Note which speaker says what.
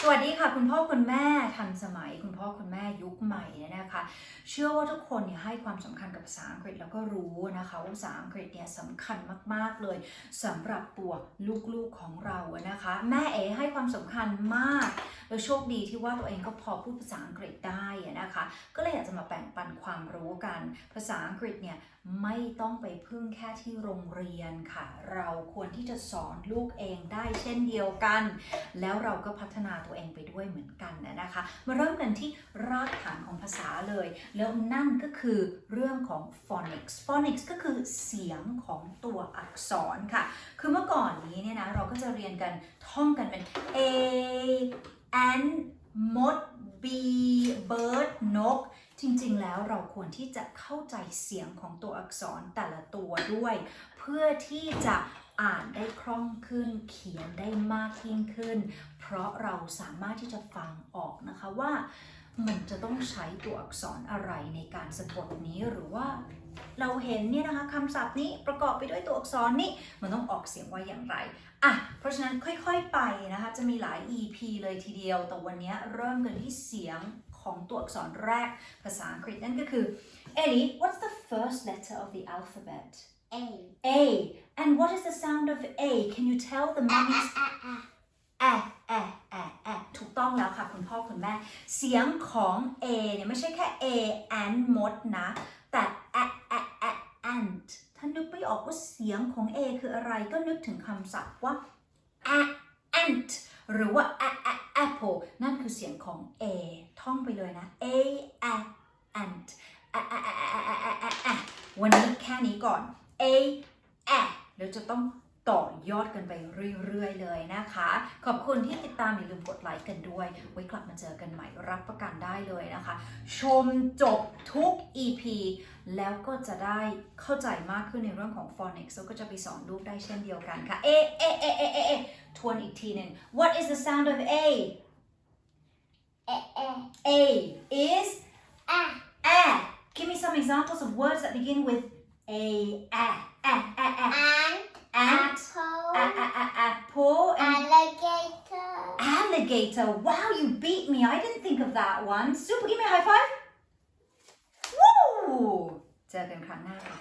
Speaker 1: สวัสดีค่ะคุณพ่อคุณแม่ทันสมัยคุณพ่อคุณแม่ยุคใหม่เนี่ยนะคะเชื่อว่าทุกคนเนี่ยให้ความสำคัญกับภาษาอังกฤษแล้วก็รู้นะคะว่าภาษาอังกฤษเนี่ยสำคัญมากๆเลยสำหรับตัวลูกๆของเรานะคะแม่เอ๋ให้ความสำคัญมากแล้วโชคดีที่ว่าตัวเองก็พอพูดภาษาอังกฤษได้นะคะก็เลยอยากจะมาแบ่งปันความรู้กันภาษาอังกฤษเนี่ยไม่ต้องไปพึ่งแค่ที่โรงเรียนค่ะเราควรที่จะสอนลูกเองได้เช่นเดียวกันแล้วเราก็พัฒนาตัวเองไปด้วยเหมือนกันนะคะมาเริ่มกันที่รากฐานของภาษาเลยแล้วนั่นก็คือเรื่องของ phonics ก็คือเสียงของตัวอักษรค่ะคือเมื่อก่อนนี้เนี่ยนะเราก็จะเรียนกันท่องกันเป็น a ant mod b bird นกจริงๆแล้วเราควรที่จะเข้าใจเสียงของตัวอักษรแต่ละตัวด้วยเพื่อที่จะอ่านได้คล่องขึ้นเขียนได้มากยิ่งขึ้นเพราะเราสามารถที่จะฟังออกนะคะว่ามันจะต้องใช้ตัวอักษรอะไรในการสะกดนี้หรือว่าเราเห็นเนี่ยนะคะคำศัพท์นี้ประกอบไปด้วยตัวอักษรนี้มันต้องออกเสียงว่าอย่างไรเพราะฉะนั้นค่อยๆไปนะคะจะมีหลาย EP เลยทีเดียวแต่วันนี้เริ่มกันที่เสียงของตัวอักษรแรกภาษาอังกฤษนั่นก็คือ Ellie what's the first letter of the alphabet A and what is the sound of A can you tell the mummies ถูกต้องแล้วค่ะคุณพ่อคุณแม่เสียงของ A เนี่ยไม่ใช่แค่ A and mod นะแต่ ant ถ้านึกไม่ออกว่าเสียงของ A คืออะไรก็นึกถึงคำศัพท์ว่า ant หรือว่า apple นั่นคือเสียงของ A ท่องไปเลยนะ ant วันนี้แค่นี้ก่อน เดี๋ยวจะต้องต่อยอดกันไปเรื่อยๆเลยนะคะขอบคุณที่ติดตามอย่าลืมกดไลค์กันด้วยไว้กลับมาเจอกันใหม่รับประกันได้เลยนะคะชมจบทุก EP แล้วก็จะได้เข้าใจมากขึ้นในเรื่องของ phonics แล้วก็จะไปสอนลูกได้เช่นเดียวกันค่ะทวนอีกทีหนึ่ง What is the sound of A A is Give me some examples of words that begin with A ant apple alligator wow you beat me I didn't think of that one super give me a high five Woo เจอกันครั้งหน้าค่ะ